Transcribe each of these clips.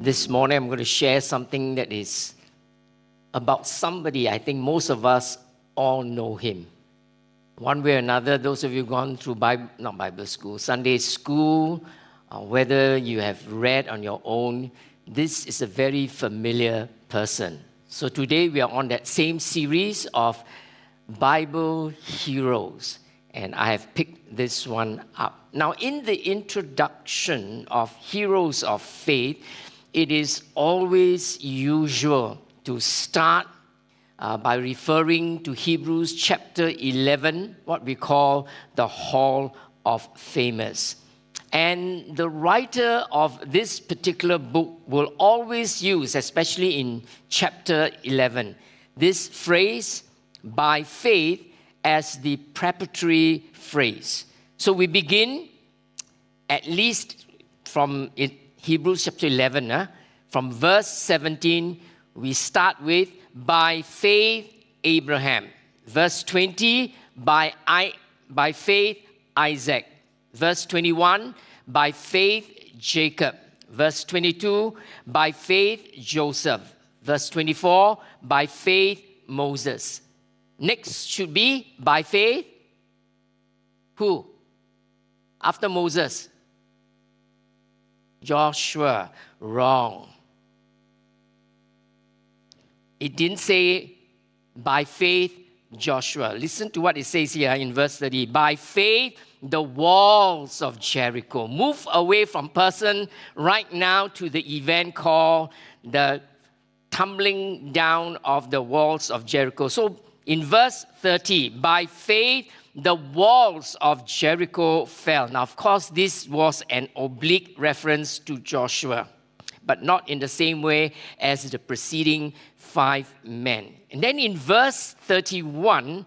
This morning I'm going to share something that is about somebody. I think most of us all know him. One way or another, those of you gone through Bible school, Sunday school, whether you have read on your own, this is a very familiar person. So today we are on that same series of Bible heroes, and I have picked this one up. Now, in the introduction of Heroes of Faith, it is always usual to start by referring to Hebrews chapter 11, what we call the Hall of Famous. And the writer of this particular book will always use, especially in chapter 11, this phrase, by faith, as the preparatory phrase. So we begin at least from Hebrews chapter 11, from verse 17, we start with, by faith, Abraham. Verse 20, by faith, Isaac. Verse 21, by faith, Jacob. Verse 22, by faith, Joseph. Verse 24, by faith, Moses. Next should be, by faith, who? After Moses? Joshua. Wrong. It didn't say, by faith, Joshua. Listen to what it says here in verse 30. By faith, the walls of Jericho. Move away from person right now to the event called the tumbling down of the walls of Jericho. So in verse 30, by faith, the walls of Jericho fell. Now, of course, this was an oblique reference to Joshua, but not in the same way as the preceding 5 men. And then in verse 31,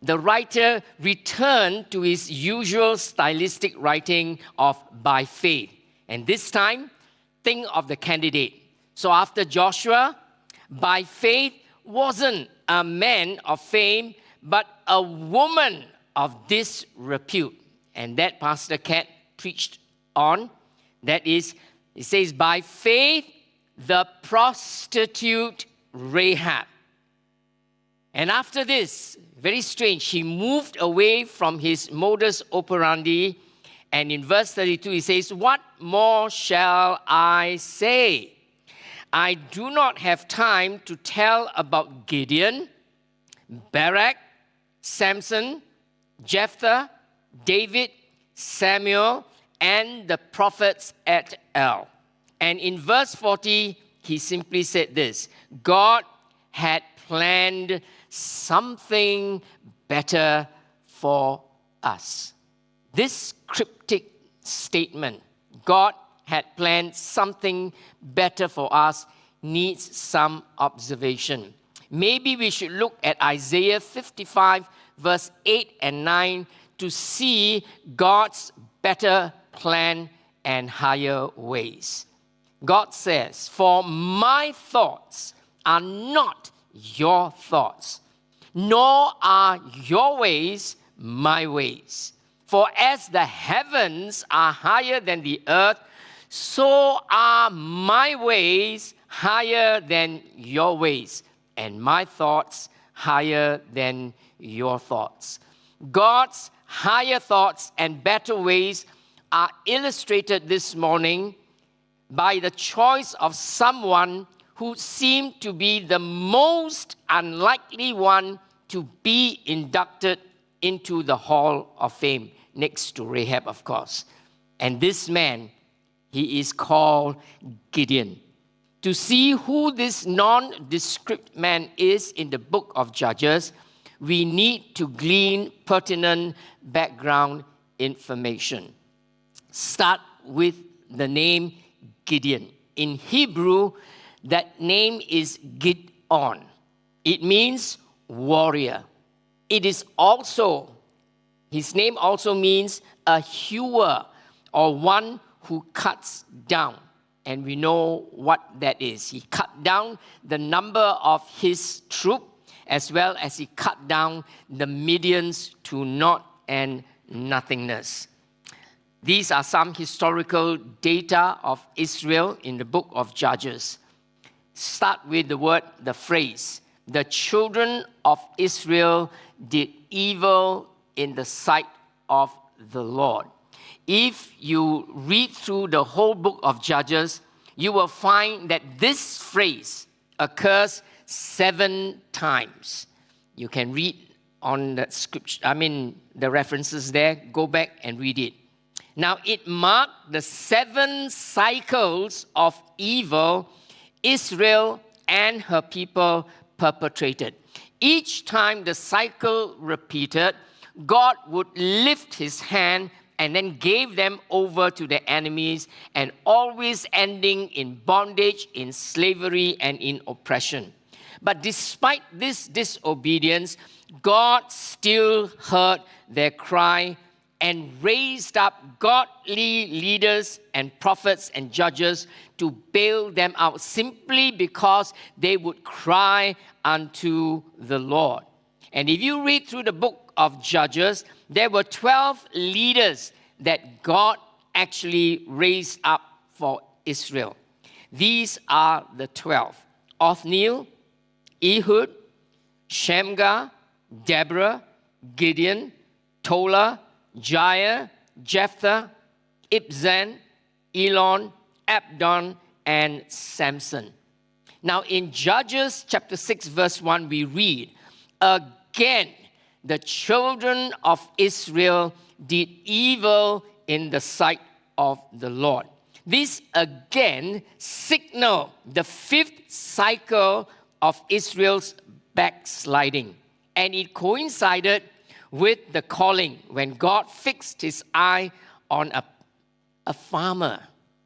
the writer returned to his usual stylistic writing of by faith. And this time, think of the candidate. So after Joshua, by faith wasn't a man of fame, but a woman of disrepute. And that Pastor Cat preached on. That is, it says, by faith, the prostitute Rahab. And after this, very strange, he moved away from his modus operandi. And in verse 32, he says, what more shall I say? I do not have time to tell about Gideon, Barak, Samson, Jephthah, David, Samuel, and the prophets at El. And in verse 40, he simply said this, God had planned something better for us. This cryptic statement, God had planned something better for us, needs some observation. Maybe we should look at Isaiah 55, verse 8 and 9 to see God's better plan and higher ways. God says, for my thoughts are not your thoughts, nor are your ways my ways. For as the heavens are higher than the earth, so are my ways higher than your ways, and my thoughts higher than your thoughts. God's higher thoughts and better ways are illustrated this morning by the choice of someone who seemed to be the most unlikely one to be inducted into the Hall of Fame, next to Rahab, of course. And this man, he is called Gideon. To see who this nondescript man is in the book of Judges, we need to glean pertinent background information. Start with the name Gideon. In Hebrew, that name is Gideon. It means warrior. It is also, his name also means a hewer, or one who cuts down. And we know what that is. He cut down the number of his troop, as well as he cut down the Midians to naught and nothingness. These are some historical data of Israel in the book of Judges. Start with the phrase, the children of Israel did evil in the sight of the Lord. If you read through the whole book of Judges, you will find that this phrase occurs 7 times. You can read on the scripture, the references there, go back and read it. Now, it marked the 7 cycles of evil Israel and her people perpetrated. Each time the cycle repeated, God would lift his hand and then gave them over to their enemies, and always ending in bondage, in slavery, and in oppression. But despite this disobedience, God still heard their cry and raised up godly leaders and prophets and judges to bail them out, simply because they would cry unto the Lord. And if you read through the book of Judges, there were 12 leaders that God actually raised up for Israel. These are the 12: Othniel, Ehud, Shamgar, Deborah, Gideon, Tola, Jair, Jephthah, Ibzan, Elon, Abdon, and Samson. Now in Judges chapter 6 verse 1 we read, again the children of Israel did evil in the sight of the Lord. This again signaled the 5th cycle of Israel's backsliding. And it coincided with the calling when God fixed his eye on a farmer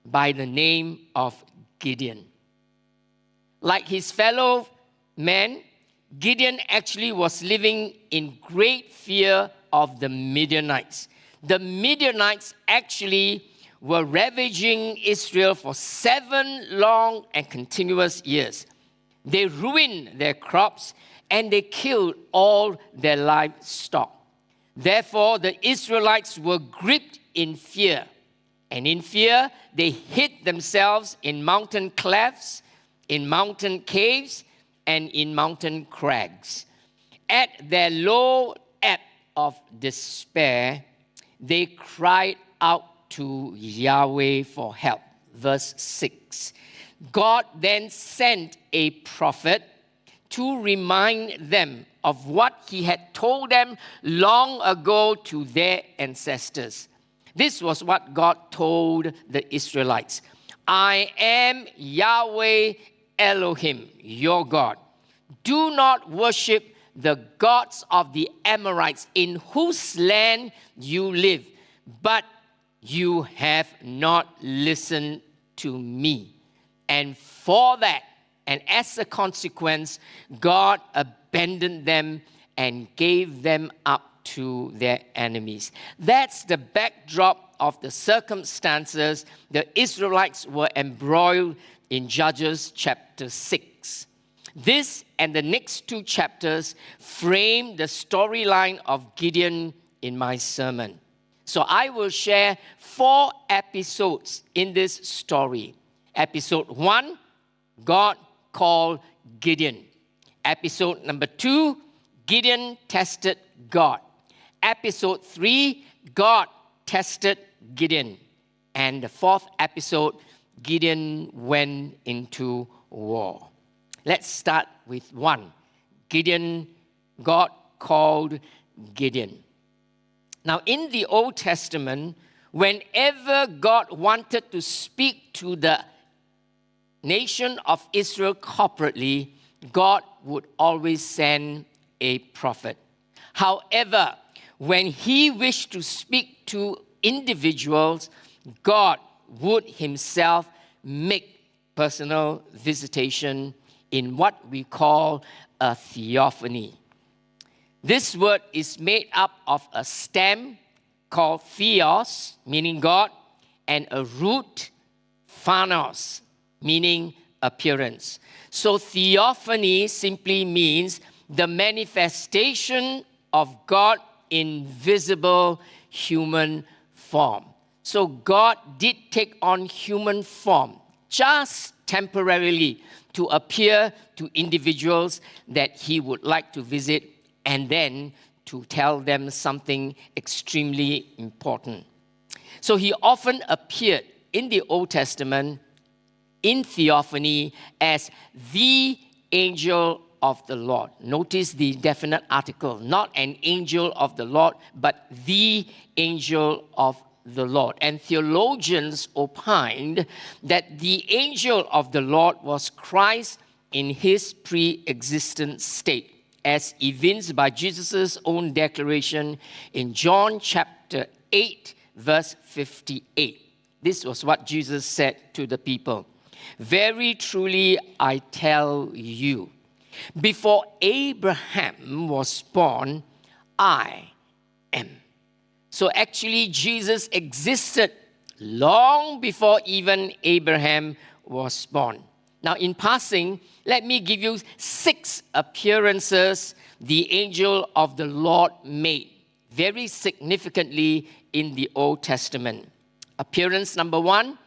by the name of Gideon. Like his fellow men, Gideon actually was living in great fear of the Midianites. The Midianites actually were ravaging Israel for 7 long and continuous years. They ruined their crops and they killed all their livestock. Therefore, the Israelites were gripped in fear. And in fear, they hid themselves in mountain clefts, in mountain caves, and in mountain crags. At their low ebb of despair, they cried out to Yahweh for help. Verse 6. God then sent a prophet to remind them of what he had told them long ago to their ancestors. This was what God told the Israelites. I am Yahweh Elohim, your God. Do not worship the gods of the Amorites in whose land you live, but you have not listened to me. And for that, and as a consequence, God abandoned them and gave them up to their enemies. That's the backdrop of the circumstances the Israelites were embroiled in Judges chapter 6. This and the next 2 chapters frame the storyline of Gideon in my sermon. So I will share 4 episodes in this story. Episode 1, God called Gideon. Episode number 2, Gideon tested God. Episode 3, God tested Gideon. And the 4th episode, Gideon went into war. Let's start with 1. Gideon, God called Gideon. Now, in the Old Testament, whenever God wanted to speak to the nation of Israel corporately, God would always send a prophet. However, when he wished to speak to individuals, God would himself make personal visitation in what we call a theophany. This word is made up of a stem called theos, meaning God, and a root, phanos, meaning appearance. So theophany simply means the manifestation of God in visible human form. So God did take on human form, just temporarily, to appear to individuals that he would like to visit and then to tell them something extremely important. So he often appeared in the Old Testament in theophany as the angel of the Lord. Notice the definite article, not an angel of the Lord, but the angel of the Lord. And theologians opined that the angel of the Lord was Christ in his pre-existent state, as evinced by Jesus' own declaration in John chapter 8, verse 58. This was what Jesus said to the people. Very truly, I tell you, before Abraham was born, I am. So actually, Jesus existed long before even Abraham was born. Now, in passing, let me give you 6 appearances the angel of the Lord made, very significantly in the Old Testament. Appearance number 1,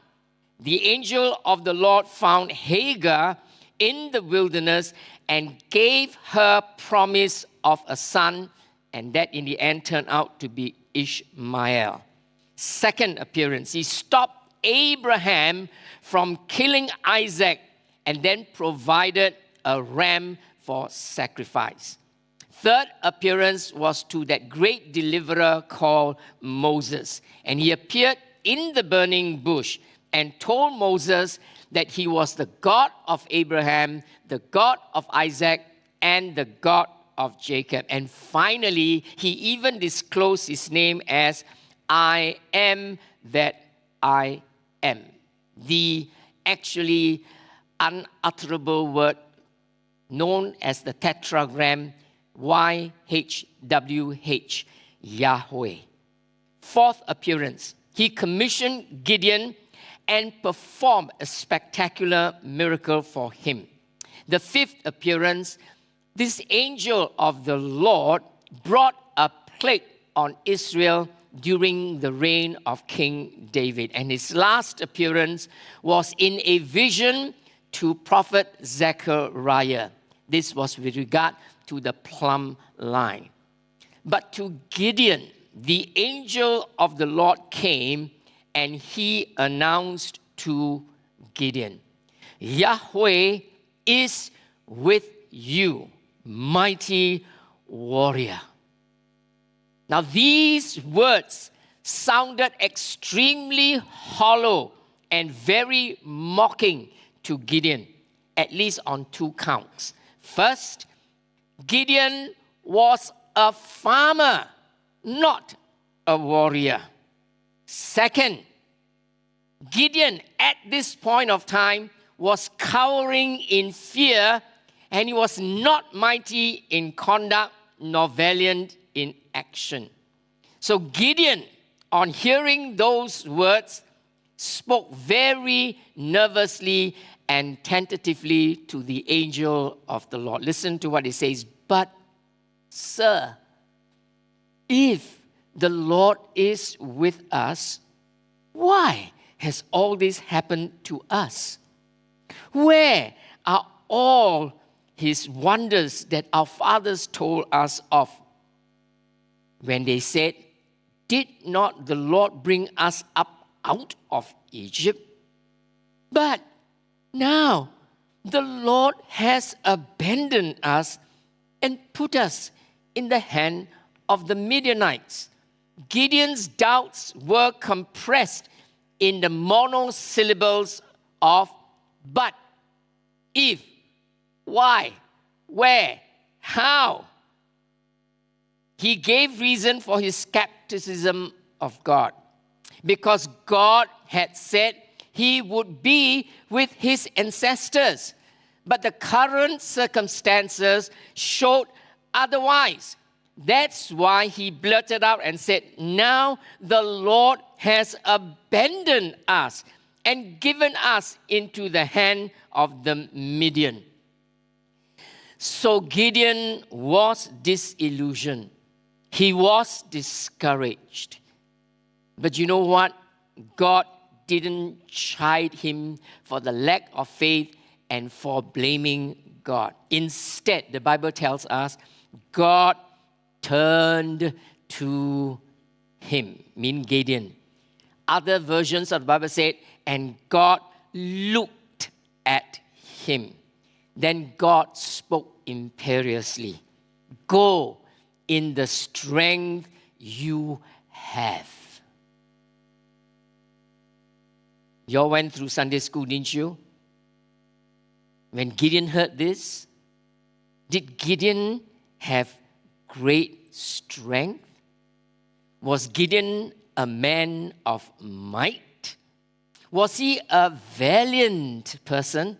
the angel of the Lord found Hagar in the wilderness and gave her promise of a son, and that in the end turned out to be Ishmael. Second appearance, he stopped Abraham from killing Isaac and then provided a ram for sacrifice. Third appearance was to that great deliverer called Moses, and he appeared in the burning bush and told Moses that he was the God of Abraham, the God of Isaac, and the God of Jacob. And finally, he even disclosed his name as I am that I am. The actually unutterable word known as the tetragram YHWH, Yahweh. Fourth appearance, he commissioned Gideon and performed a spectacular miracle for him. The fifth appearance, this angel of the Lord brought a plague on Israel during the reign of King David. And his last appearance was in a vision to prophet Zechariah. This was with regard to the plumb line. But to Gideon, the angel of the Lord came and he announced to Gideon, Yahweh is with you, mighty warrior. Now these words sounded extremely hollow and very mocking to Gideon, at least on 2 counts. First, Gideon was a farmer, not a warrior. Second, Gideon at this point of time was cowering in fear, and he was not mighty in conduct nor valiant in action. So Gideon, on hearing those words, spoke very nervously and tentatively to the angel of the Lord. Listen to what he says. But, sir, if the Lord is with us, why has all this happened to us? Where are all his wonders that our fathers told us of? When they said, did not the Lord bring us up out of Egypt? But now the Lord has abandoned us and put us in the hand of the Midianites. Gideon's doubts were compressed in the monosyllables of but, if, why, where, how. He gave reason for his skepticism of God, because God had said he would be with his ancestors. But the current circumstances showed otherwise. That's why he blurted out and said, now the Lord has abandoned us and given us into the hand of the Midian. So Gideon was disillusioned. He was discouraged. But you know what? God didn't chide him for the lack of faith and for blaming God. Instead, the Bible tells us, God turned to him, meaning Gideon. Other versions of the Bible said, and God looked at him. Then God spoke imperiously, go in the strength you have. You all went through Sunday school, didn't you? When Gideon heard this, did Gideon have great strength? Was Gideon a man of might? Was he a valiant person?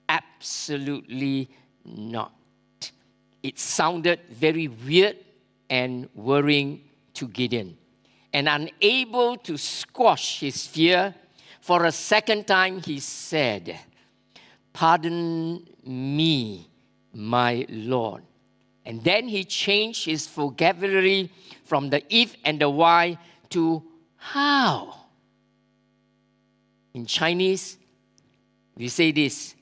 Absolutely not. It sounded very weird and worrying to Gideon. And unable to squash his fear, for a second time he said, pardon me, my Lord. And then he changed his vocabulary from the if and the why to how. In Chinese, we say this,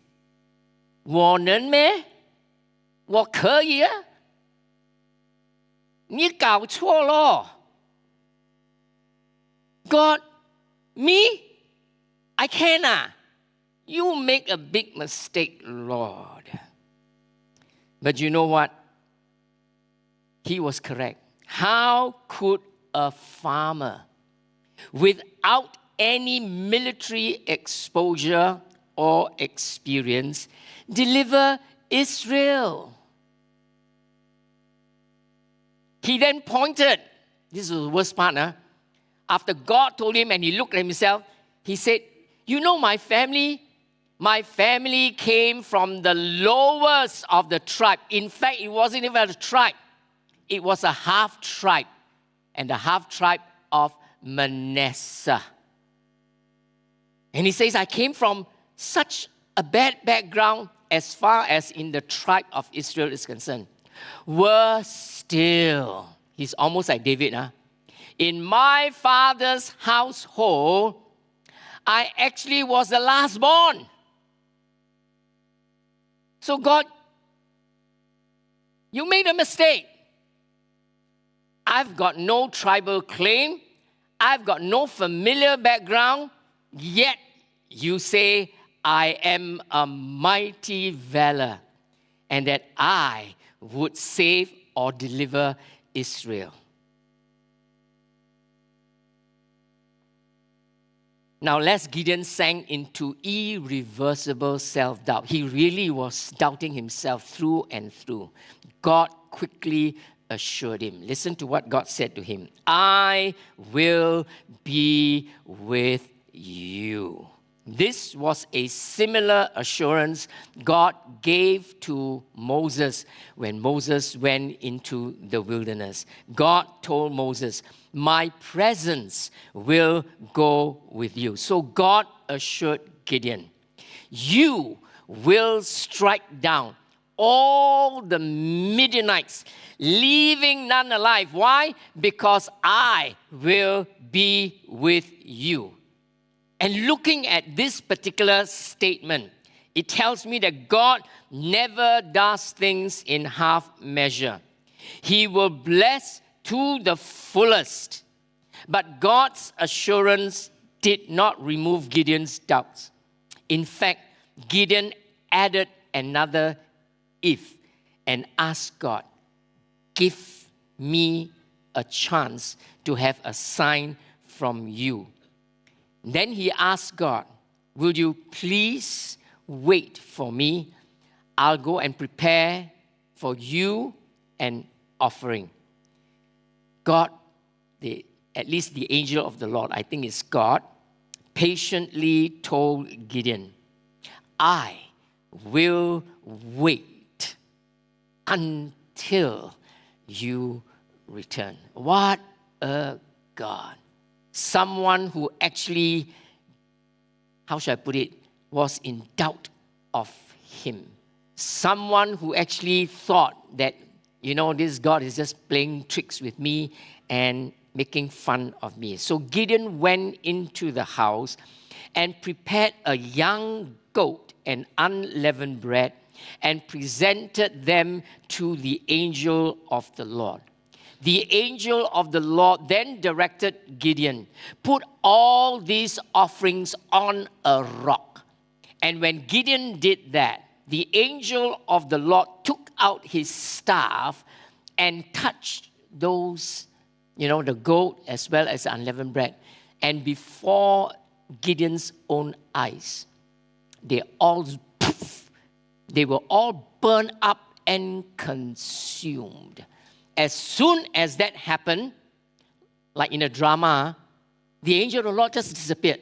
我能咩?我可以啊?你搞错了. God, me? I can ah. You make a big mistake, Lord. But you know what? He was correct. How could a farmer, without any military exposure or experience, deliver Israel? He then pointed, this is the worst part, after God told him and he looked at himself, he said, you know my family came from the lowest of the tribe. In fact, it wasn't even a tribe. It was a half tribe, and the half tribe of Manasseh. And he says, I came from such a bad background as far as in the tribe of Israel is concerned. Worse still, he's almost like David. In my father's household, I actually was the last born. So God, you made a mistake. I've got no tribal claim. I've got no familiar background. Yet you say, I am a mighty valor and that I would save or deliver Israel. Now, lest Gideon sank into irreversible self-doubt. He really was doubting himself through and through. God quickly assured him. Listen to what God said to him. I will be with you. This was a similar assurance God gave to Moses when Moses went into the wilderness. God told Moses, my presence will go with you. So God assured Gideon, you will strike down all the Midianites, leaving none alive. Why? Because I will be with you. And looking at this particular statement, it tells me that God never does things in half measure. He will bless to the fullest. But God's assurance did not remove Gideon's doubts. In fact, Gideon added another if and asked God, give me a chance to have a sign from you. Then he asked God, will you please wait for me? I'll go and prepare for you an offering. God, at least the angel of the Lord, I think it's God, patiently told Gideon, I will wait until you return. What a God. Someone who actually, how should I put it, was in doubt of him. Someone who actually thought that, this God is just playing tricks with me and, making fun of me. So Gideon went into the house and prepared a young goat and unleavened bread and presented them to the angel of the Lord. The angel of the Lord then directed Gideon, put all these offerings on a rock. And when Gideon did that, the angel of the Lord took out his staff and touched those, the goat as well as the unleavened bread. And before Gideon's own eyes, they were all burned up and consumed. As soon as that happened, like in a drama, the angel of the Lord just disappeared,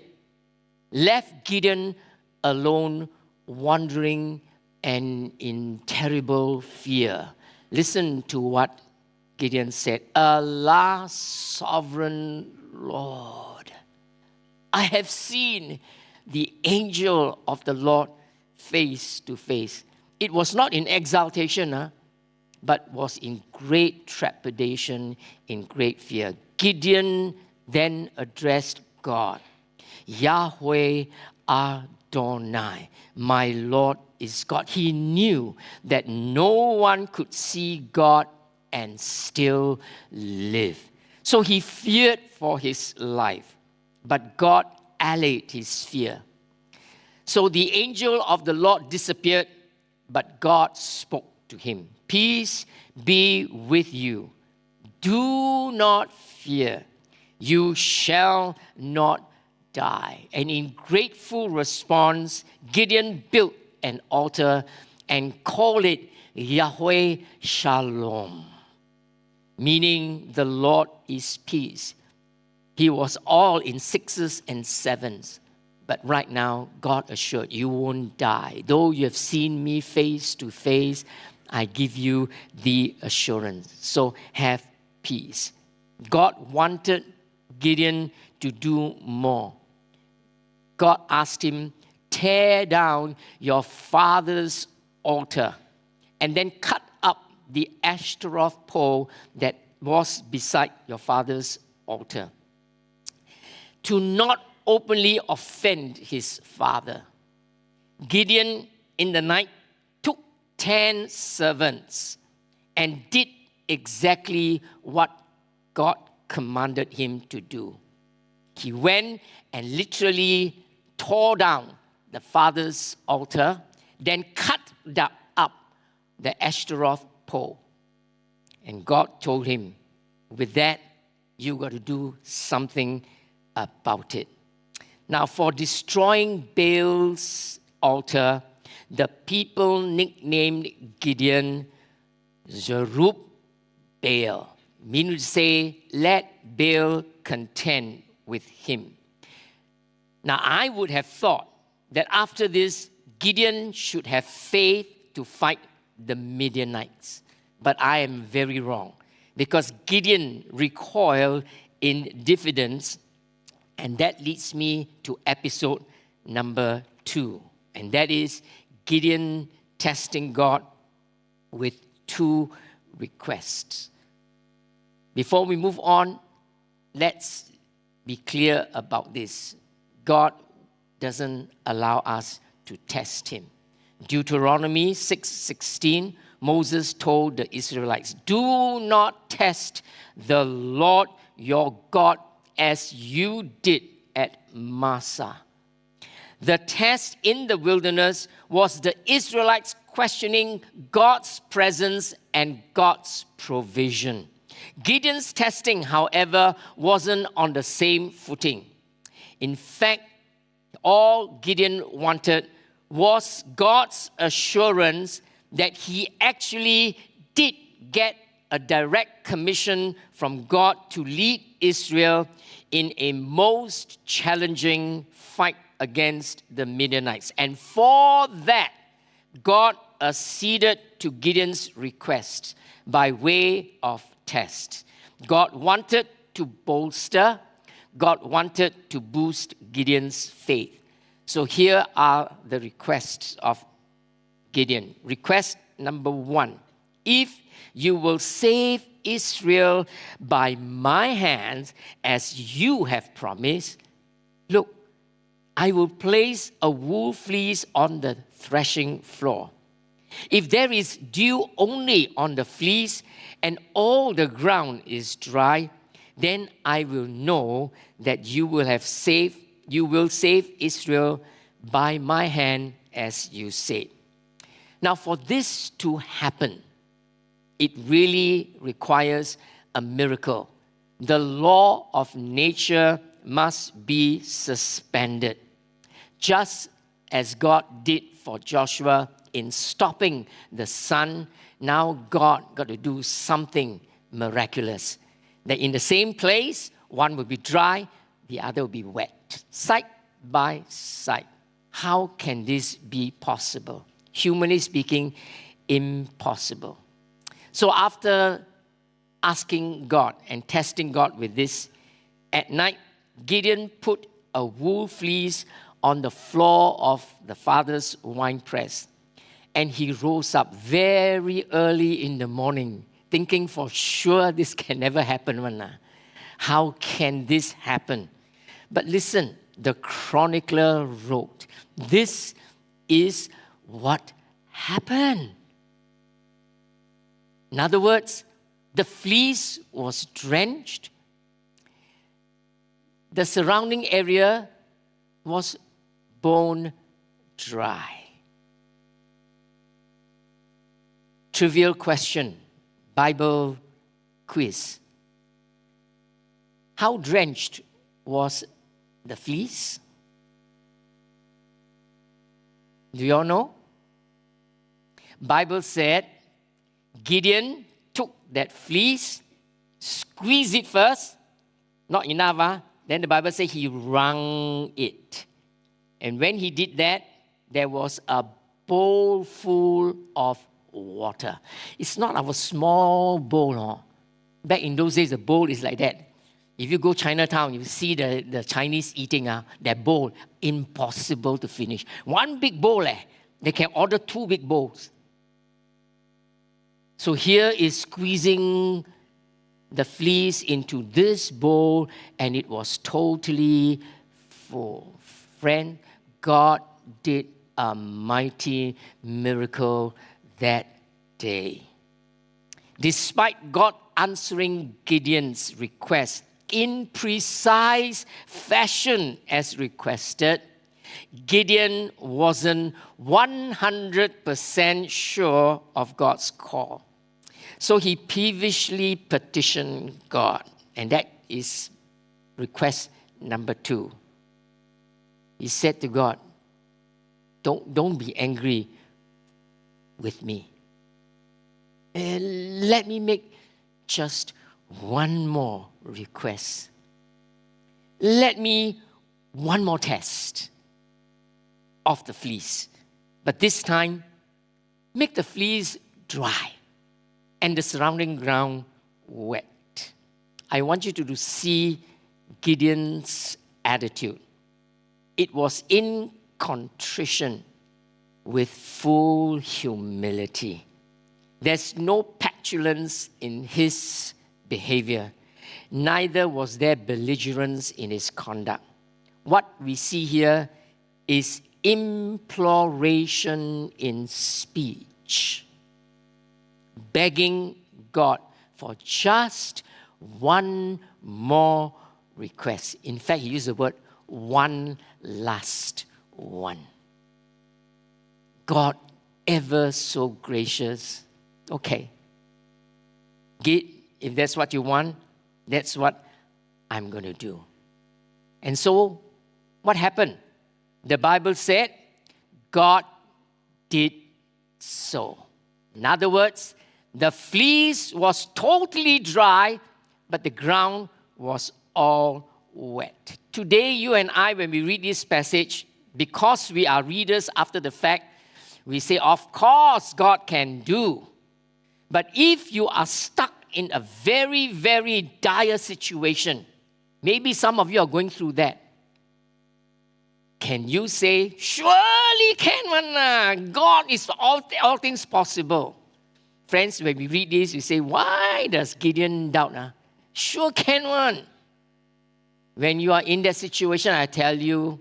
left Gideon alone, wandering and in terrible fear. Listen to what Gideon said. Alas, sovereign Lord, I have seen the angel of the Lord face to face. It was not in exaltation, but was in great trepidation, in great fear. Gideon then addressed God. Yahweh Adonai, my Lord is God. He knew that no one could see God and still live. So he feared for his life, but God allayed his fear. So the angel of the Lord disappeared, but God spoke to him. Peace be with you. Do not fear. You shall not die. And in grateful response, Gideon built an altar and called it Yahweh Shalom, meaning the Lord is peace. He was all in 6s and 7s. But right now, God assured, you won't die. Though you have seen me face to face, I give you the assurance. So have peace. God wanted Gideon to do more. God asked him, tear down your father's altar and then cut up the Ashtaroth pole that was beside your father's altar. To not openly offend his father, Gideon in the night took 10 servants and did exactly what God commanded him to do. He went and literally tore down the father's altar, then cut up the Ashtaroth pole. And God told him, with that, you got to do something about it. Now, for destroying Baal's altar, the people nicknamed Gideon Jerubbaal, meaning to say, let Baal contend with him. Now, I would have thought that after this, Gideon should have faith to fight the Midianites. But I am very wrong, because Gideon recoiled in diffidence. And that leads me to episode number 2. And that is Gideon testing God with 2 requests. Before we move on, let's be clear about this. God doesn't allow us to test him. Deuteronomy 6:16, Moses told the Israelites, do not test the Lord your God as you did at Massah. The test in the wilderness was the Israelites questioning God's presence and God's provision. Gideon's testing, however, wasn't on the same footing. In fact, all Gideon wanted was God's assurance that he actually did get a direct commission from God to lead Israel in a most challenging fight against the Midianites. And for that, God acceded to Gideon's request by way of test. God wanted to bolster, God wanted to boost Gideon's faith. So here are the requests of Gideon. Request number 1, if you will save Israel by my hands as you have promised, look, I will place a wool fleece on the threshing floor. If there is dew only on the fleece and all the ground is dry, then I will know that you will save Israel by my hand as you said. Now, for this to happen, it really requires a miracle. The law of nature must be suspended, just as God did for Joshua in stopping the sun. Now God got to do something miraculous. That in the same place, one will be dry, the other will be wet, side by side. How can this be possible? Humanly speaking, impossible. So after asking God and testing God with this, at night, Gideon put a wool fleece on the floor of the father's winepress. And he rose up very early in the morning, thinking for sure this can never happen. How can this happen? But listen, the chronicler wrote, this is what happened. In other words, the fleece was drenched. The surrounding area was bone dry. Trivial question, Bible quiz. How drenched was the fleece? Do you all know? Bible said Gideon took that fleece, squeezed it first, not enough, Then the Bible says he wrung it. And when he did that, there was a bowl full of water. It's not our small bowl. Back in those days, the bowl is like that. If you go Chinatown, you see the Chinese eating, that bowl, impossible to finish. One big bowl, they can order 2 big bowls. So here is squeezing the fleece into this bowl, and it was totally full. Friend, God did a mighty miracle that day. Despite God answering Gideon's request in precise fashion as requested, Gideon wasn't 100% sure of God's call. So he peevishly petitioned God. And that is request number 2. He said to God, don't be angry with me. Let me make just one more request. Let me one more test of the fleece. But this time, make the fleece dry and the surrounding ground wet. I want you to see Gideon's attitude. It was in contrition with full humility. There's no petulance in his behavior. Neither was there belligerence in his conduct. What we see here is imploration in speech, begging God for just one more request. In fact, he used the word one last one. God, ever so gracious. Okay, Gid, if that's what you want, that's what I'm going to do. And so, what happened? The Bible said, God did so. In other words, the fleece was totally dry, but the ground was all wet. Today, you and I, when we read this passage, because we are readers after the fact, we say, of course, God can do. But if you are stuck in a very, very dire situation, maybe some of you are going through that, can you say, surely can, God is for all things possible? friends, when we read this, we say, why does Gideon doubt? Sure can one. When you are in that situation, I tell you,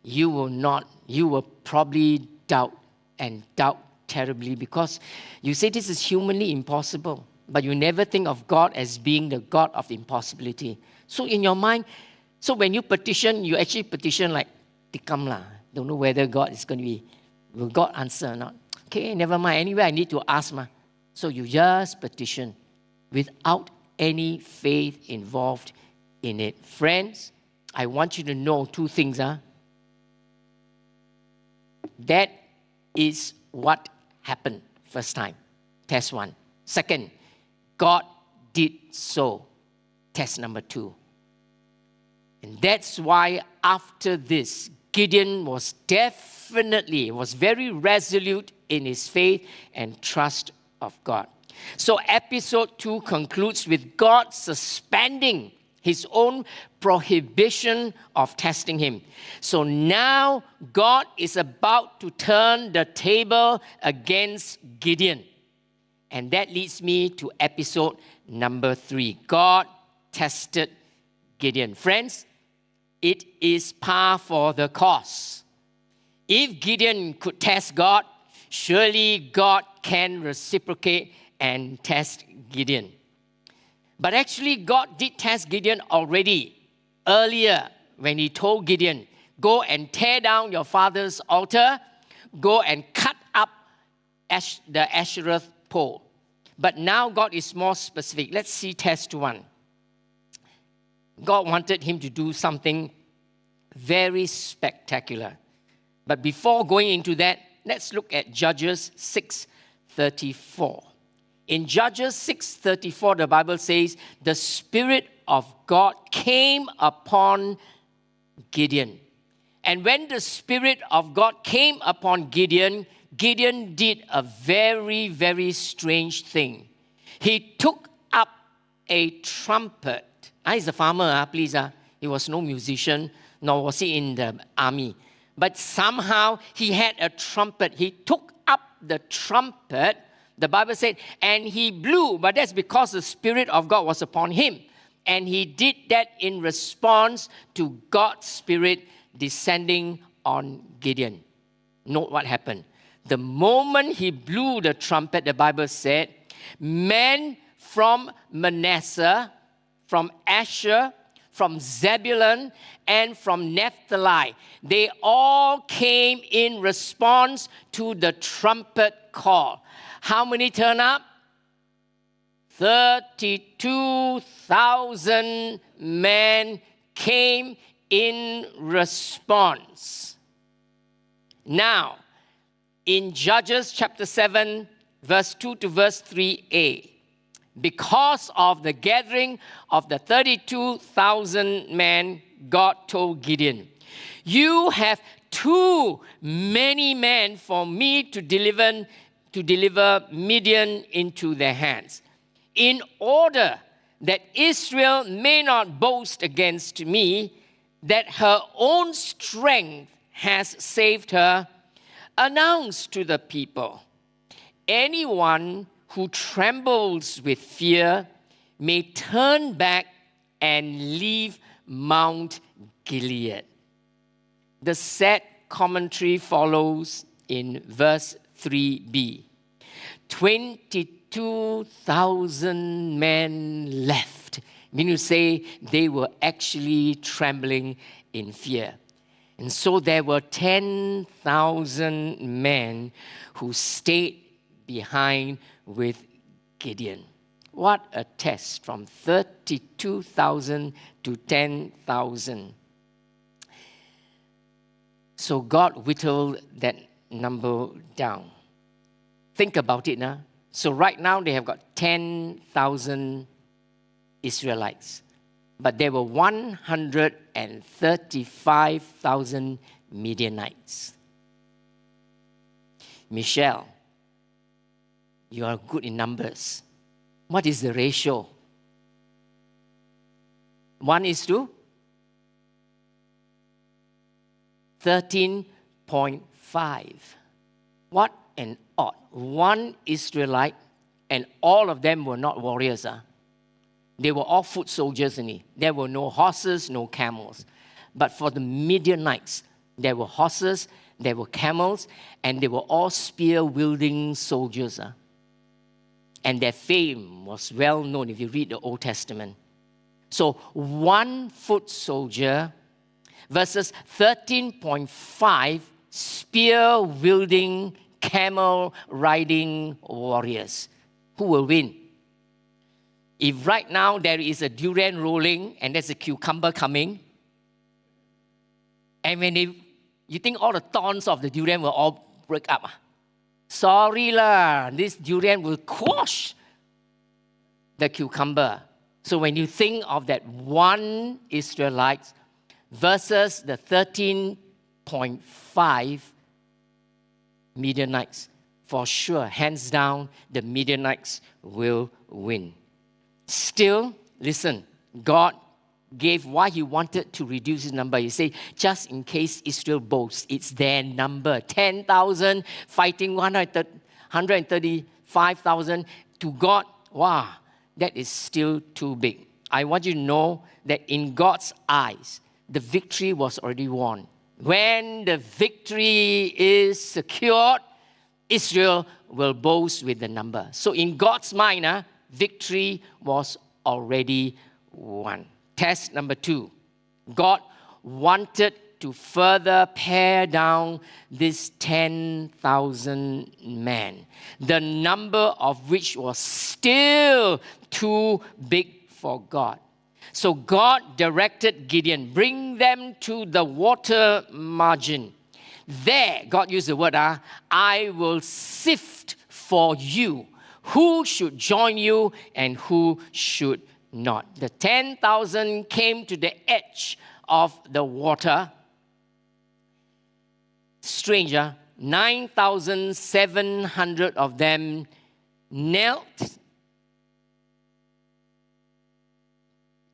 you will probably doubt and doubt terribly because you say this is humanly impossible, but you never think of God as being the God of the impossibility. So in your mind, so when you petition, you actually petition like, tikam lah. Don't know whether God is going to be, will God answer or not? Okay, never mind. Anyway, I need to ask. So you just petition without any faith involved in it. Friends, I want you to know two things. That is what happened first time. Test 1. Second, God did so. Test number 2. And that's why after this, Gideon was very resolute in his faith and trust of God. So episode 2 concludes with God suspending his own prohibition of testing him. So now God is about to turn the table against Gideon. And that leads me to episode number 3. God tested Gideon. Friends, it is par for the course. If Gideon could test God, surely God can reciprocate and test Gideon. But actually, God did test Gideon already earlier when he told Gideon, go and tear down your father's altar, go and cut up the Asherah pole. But now God is more specific. Let's see test 1. God wanted him to do something very spectacular. But before going into that, let's look at Judges 6:34. In Judges 6:34, the Bible says, the Spirit of God came upon Gideon. And when the Spirit of God came upon Gideon, Gideon did a very, very strange thing. He took up a trumpet. He's a farmer, please. He was no musician, nor was he in the army. But somehow he had a trumpet. He took up the trumpet, the Bible said, and he blew. But that's because the Spirit of God was upon him. And he did that in response to God's Spirit descending on Gideon. Note what happened. The moment he blew the trumpet, the Bible said, men from Manasseh, from Asher, from Zebulun, and from Naphtali, they all came in response to the trumpet call. How many turn up? 32,000 men came in response. Now, in Judges chapter 7, verse 2 to verse 3a, because of the gathering of the 32,000 men, God told Gideon, you have too many men for me to deliver Midian into their hands. In order that Israel may not boast against me that her own strength has saved her, announce to the people, anyone who trembles with fear may turn back and leave Mount Gilead. The sad commentary follows in verse 3b. 22,000 men left. Meaning to say they were actually trembling in fear. And so there were 10,000 men who stayed behind with Gideon. What a test, from 32,000 to 10,000. So God whittled that number down. Think about it now. So right now they have got 10,000 Israelites. But there were 135,000 Midianites. Michelle, you are good in numbers. What is the ratio? 1:13.5. What an odd. One Israelite and all of them were not warriors. They were all foot soldiers. There were no horses, no camels. But for the Midianites, there were horses, there were camels, and they were all spear-wielding soldiers. And their fame was well known if you read the Old Testament. So 1 foot soldier versus 13.5 spear-wielding, camel-riding warriors. Who will win? If right now there is a durian rolling and there's a cucumber coming, and when you think all the thorns of the durian will all break up. Sorry lah, this durian will quash the cucumber. So when you think of that 1 Israelite versus the 13.5 Midianites, for sure, hands down, the Midianites will win. Still, listen, God gave why He wanted to reduce His number. He said, just in case Israel boasts, it's their number. 10,000 fighting 135,000. To God, wow, that is still too big. I want you to know that in God's eyes, the victory was already won. When the victory is secured, Israel will boast with the number. So in God's mind, victory was already won. Test number 2. God wanted to further pare down this 10,000 men, the number of which was still too big for God. So God directed Gideon, bring them to the water margin. There, God used the word, I will sift for you who should join you and who should not. The 10,000 came to the edge of the water. Stranger, 9,700 of them knelt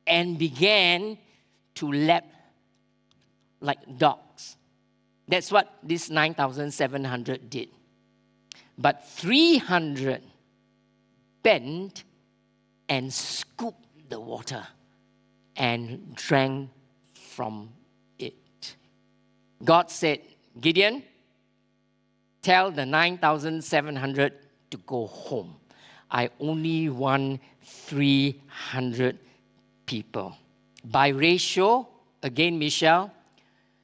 and began to lap like dogs. That's what this 9,700 did. But 300 bent and scooped the water and drank from it. God said, Gideon, tell the 9,700 to go home. I only want 300 people. By ratio, again, Michelle,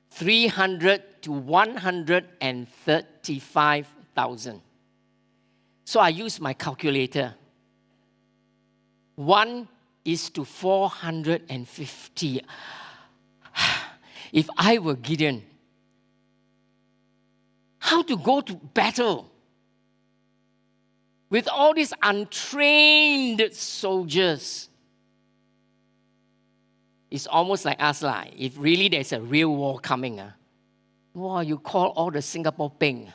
300 to 135,000. So I use my calculator. 1 is to 450. If I were Gideon, how to go to battle with all these untrained soldiers? It's almost like us, if really there's a real war coming. Wow, you call all the Singapore Peng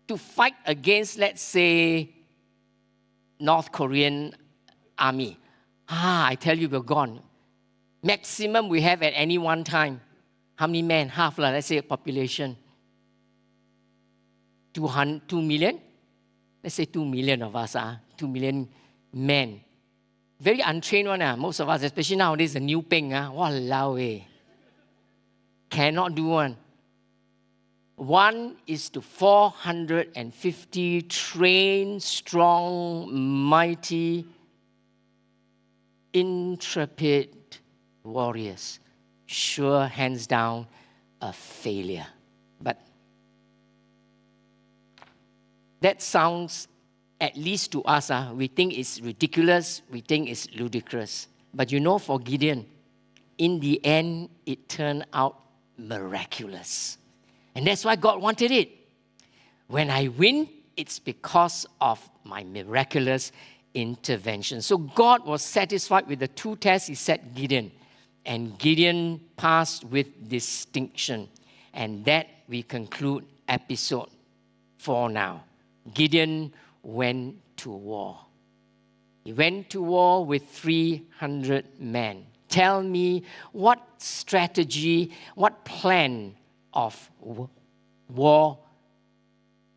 to fight against, let's say, North Korean army. I tell you, we're gone. Maximum we have at any one time. How many men? Half, let's say, population. 2 million? Let's say 2 million of us, 2 million men. Very untrained one, most of us, especially nowadays, the new peng, walao eh. Cannot do one. 1 is to 450 trained, strong, mighty, intrepid warriors. Sure, hands down, a failure. But that sounds, at least to us, we think it's ridiculous, we think it's ludicrous. But for Gideon, in the end, it turned out miraculous. And that's why God wanted it. When I win, it's because of my miraculous intervention. So God was satisfied with the 2 tests He set Gideon. And Gideon passed with distinction. And that we conclude episode 4 now. Gideon went to war. He went to war with 300 men. Tell me what strategy, what plan of war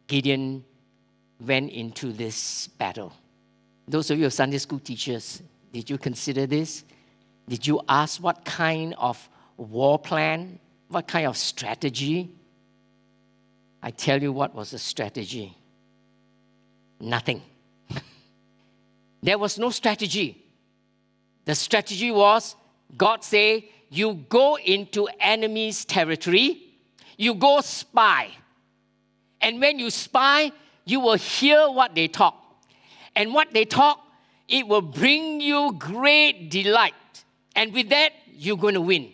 Gideon went into this battle. Those of you Sunday school teachers, did you consider this? Did you ask what kind of war plan, what kind of strategy? I tell you what was the strategy. Nothing. There was no strategy. The strategy was, God say, you go into enemy's territory, you go spy. And when you spy, you will hear what they talk. And what they talk, it will bring you great delight. And with that, you're going to win.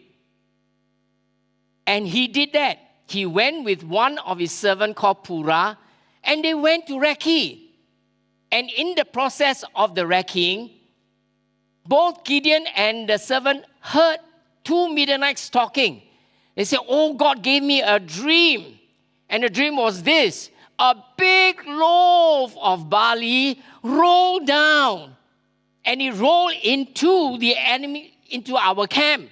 And he did that. He went with one of his servants called Purah, and they went to recce. And in the process of the recceing, both Gideon and the servant heard two Midianites talking. They said, oh, God gave me a dream. And the dream was this: a big loaf of barley rolled down. And it rolled into the enemy, into our camp.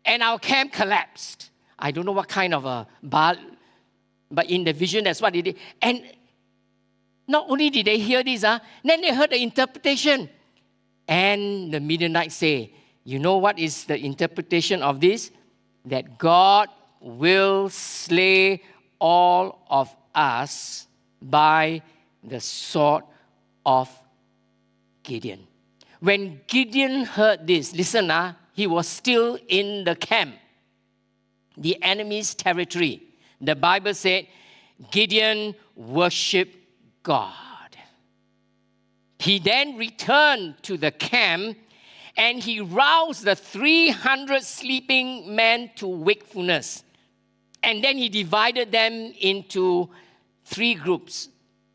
And our camp collapsed. I don't know what kind of a barley, but in the vision, that's what it did. And not only did they hear this, then they heard the interpretation. And the Midianites say, you know what is the interpretation of this? That God will slay all of us by the sword of Gideon. When Gideon heard this, listen, he was still in the camp, the enemy's territory. The Bible said Gideon worshiped God. He then returned to the camp and he roused the 300 sleeping men to wakefulness. And then he divided them into 3 groups,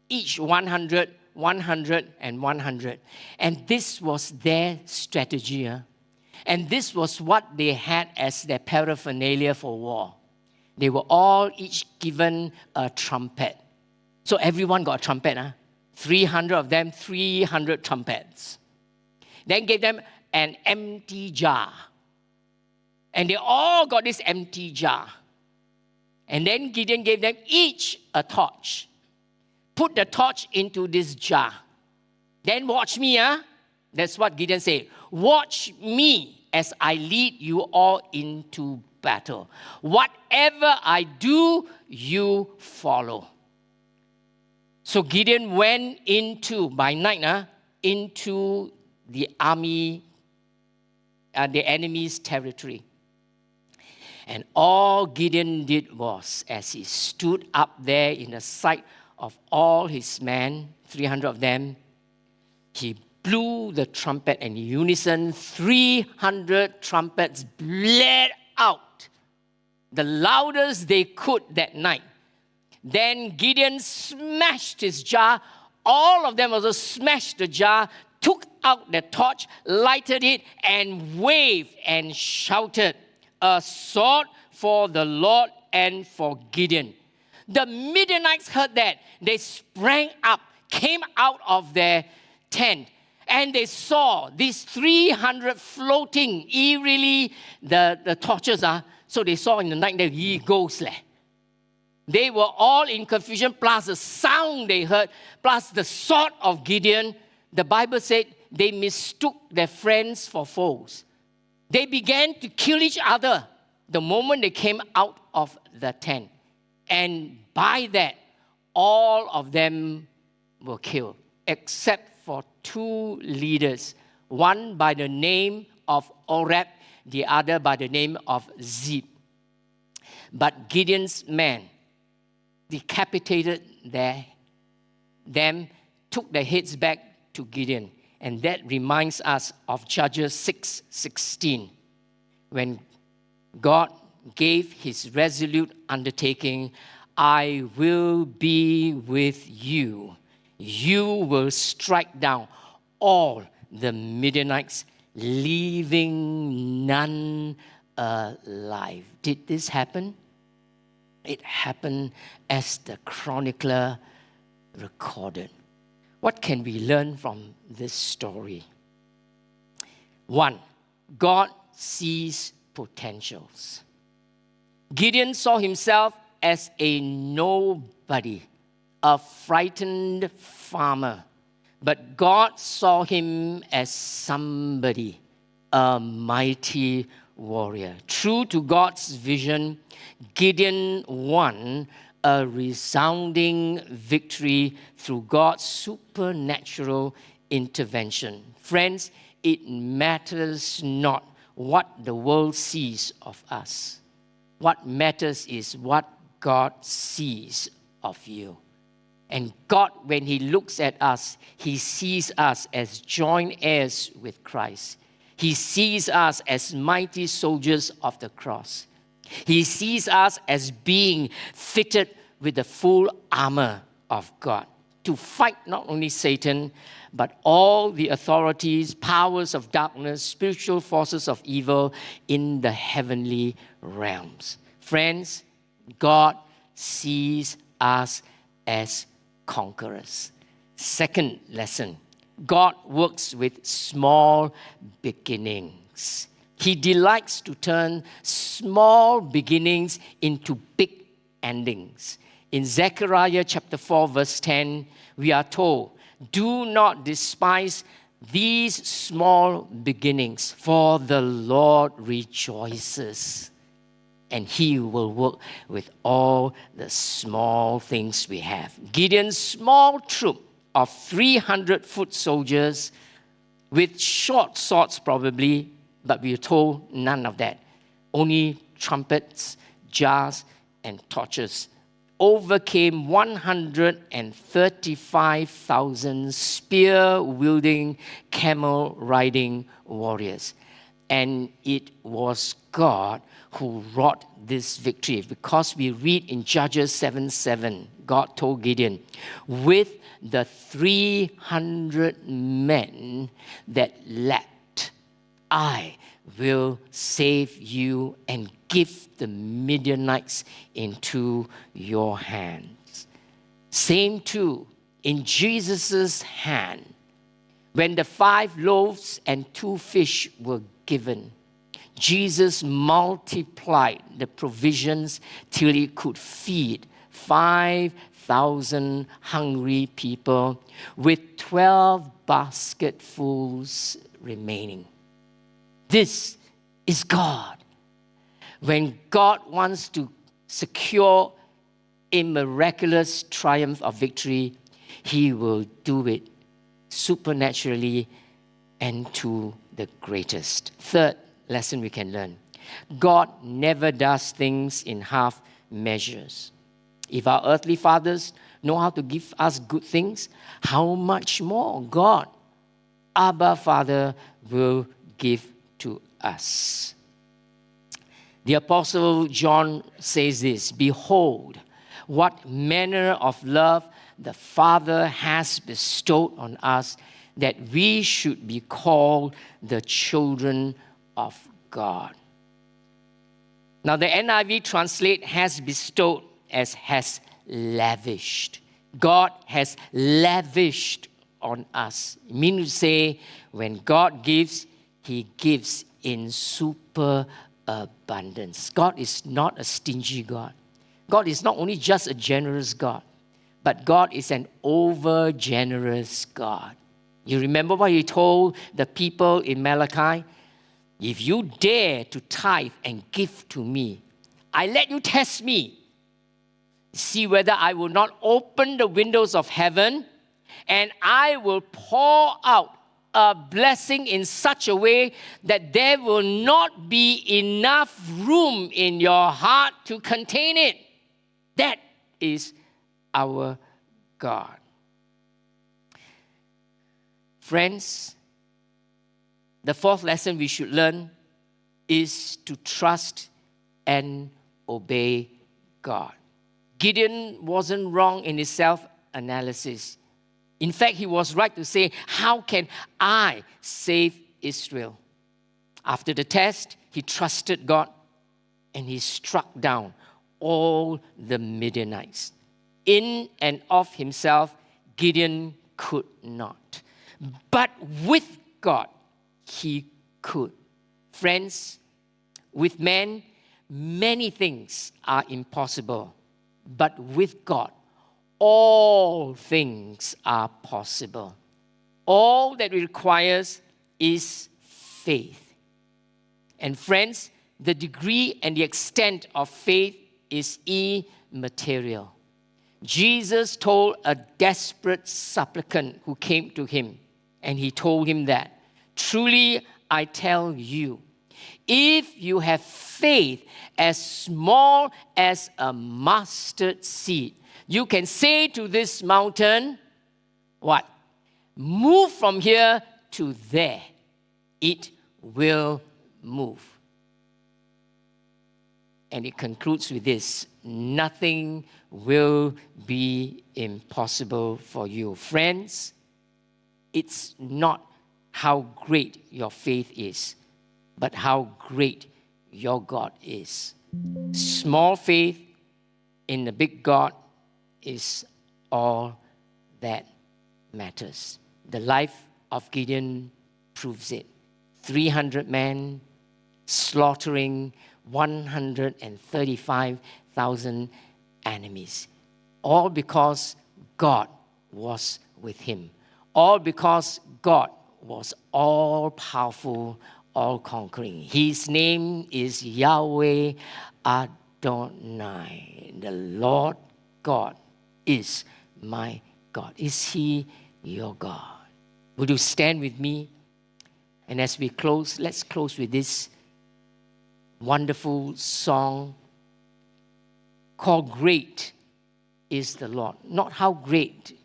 each 100, 100, and 100. And this was their strategy. And this was what they had as their paraphernalia for war. They were all each given a trumpet. So everyone got a trumpet. 300 of them, 300 trumpets. Then gave them an empty jar. And they all got this empty jar. And then Gideon gave them each a torch. Put the torch into this jar. Then watch me, That's what Gideon said. Watch me as I lead you all into battle. Whatever I do, you follow. So Gideon went by night, into the army, the enemy's territory. And all Gideon did was, as he stood up there in the sight of all his men, 300 of them, he blew the trumpet, and in unison, 300 trumpets blared out, the loudest they could that night. Then Gideon smashed his jar. All of them also smashed the jar, took out the torch, lighted it, and waved and shouted, a sword for the Lord and for Gideon. The Midianites heard that. They sprang up, came out of their tent, and they saw these 300 floating eerily, the torches. So they saw in the night that he goes. They were all in confusion, plus the sound they heard, plus the sword of Gideon. The Bible said they mistook their friends for foes. They began to kill each other the moment they came out of the tent. And by that, all of them were killed, except for 2 leaders, one by the name of Oreb, the other by the name of Zeb. But Gideon's men decapitated them, took their heads back to Gideon. And that reminds us of Judges 6:16, when God gave his resolute undertaking, I will be with you. You will strike down all the Midianites, leaving none alive. Did this happen? It happened as the chronicler recorded. What can we learn from this story? 1, God sees potentials. Gideon saw himself as a nobody a frightened farmer. But God saw him as somebody, a mighty warrior. True to God's vision, Gideon won a resounding victory through God's supernatural intervention. Friends, it matters not what the world sees of us. What matters is what God sees of you. And God, when He looks at us, He sees us as joint heirs with Christ. He sees us as mighty soldiers of the cross. He sees us as being fitted with the full armor of God to fight not only Satan, but all the authorities, powers of darkness, spiritual forces of evil in the heavenly realms. Friends, God sees us as conquerors. Second lesson, God works with small beginnings. He delights to turn small beginnings into big endings. In Zechariah chapter 4, verse 10, we are told, "Do not despise these small beginnings, for the Lord rejoices, and He will work with all the small things we have." Gideon's small troop of 300 foot soldiers with short swords probably, but we are told none of that. Only trumpets, jars, and torches overcame 135,000 spear-wielding, camel-riding warriors. And it was God who wrought this victory, because we read in Judges 7:7, God told Gideon, "With the 300 men that leapt, I will save you and give the Midianites into your hands." Same too in Jesus' hand. When the 5 loaves and 2 fish were given, Jesus multiplied the provisions till He could feed 5,000 hungry people with 12 basketfuls remaining. This is God. When God wants to secure a miraculous triumph of victory, He will do it supernaturally and to the greatest. Third lesson we can learn: God never does things in half measures. If our earthly fathers know how to give us good things, how much more God, Abba Father, will give to us. The Apostle John says this, "Behold, what manner of love the Father has bestowed on us, that we should be called the children of God." Now the NIV translate "has bestowed" as "has lavished." God has lavished on us. It means to say, when God gives, He gives in super abundance. God is not a stingy God. God is not only just a generous God, but God is an over-generous God. You remember what He told the people in Malachi? "If you dare to tithe and give to me, I let you test me. See whether I will not open the windows of heaven, and I will pour out a blessing in such a way that there will not be enough room in your heart to contain it." That is our God. Friends, the fourth lesson we should learn is to trust and obey God. Gideon wasn't wrong in his self-analysis. In fact, he was right to say, "How can I save Israel?" After the test, he trusted God and he struck down all the Midianites. In and of himself, Gideon could not. But with God, he could. Friends, with men, many things are impossible. But with God, all things are possible. All that it requires is faith. And friends, the degree and the extent of faith is immaterial. Jesus told a desperate supplicant who came to him, and he told him that, truly I tell you, if you have faith as small as a mustard seed, you can say to this mountain, what? Move from here to there. It will move. And it concludes with this: nothing will be impossible for you. Friends, it's not how great your faith is, but how great your God is. Small faith in the big God is all that matters. The life of Gideon proves it. 300 men slaughtering 135,000 enemies. All because God was with him. All because God was all-powerful, all-conquering. His name is Yahweh Adonai. The Lord God is my God. Is He your God? Would you stand with me? And as we close, let's close with this wonderful song called Great is the Lord. Not how great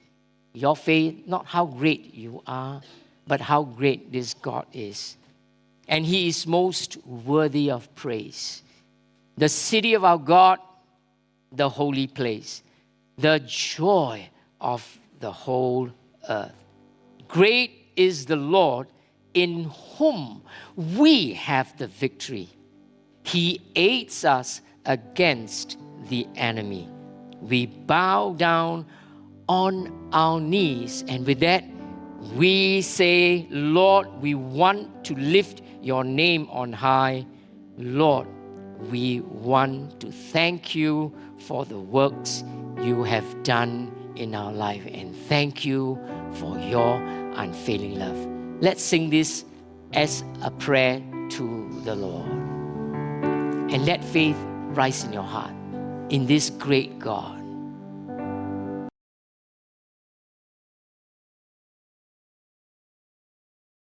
your faith, not how great you are, but how great this God is. And He is most worthy of praise. The city of our God, the holy place, the joy of the whole earth. Great is the Lord, in whom we have the victory. He aids us against the enemy. We bow down on our knees, and with that, we say, Lord, we want to lift your name on high. Lord, we want to thank you for the works you have done in our life, and thank you for your unfailing love. Let's sing this as a prayer to the Lord. And let faith rise in your heart in this great God.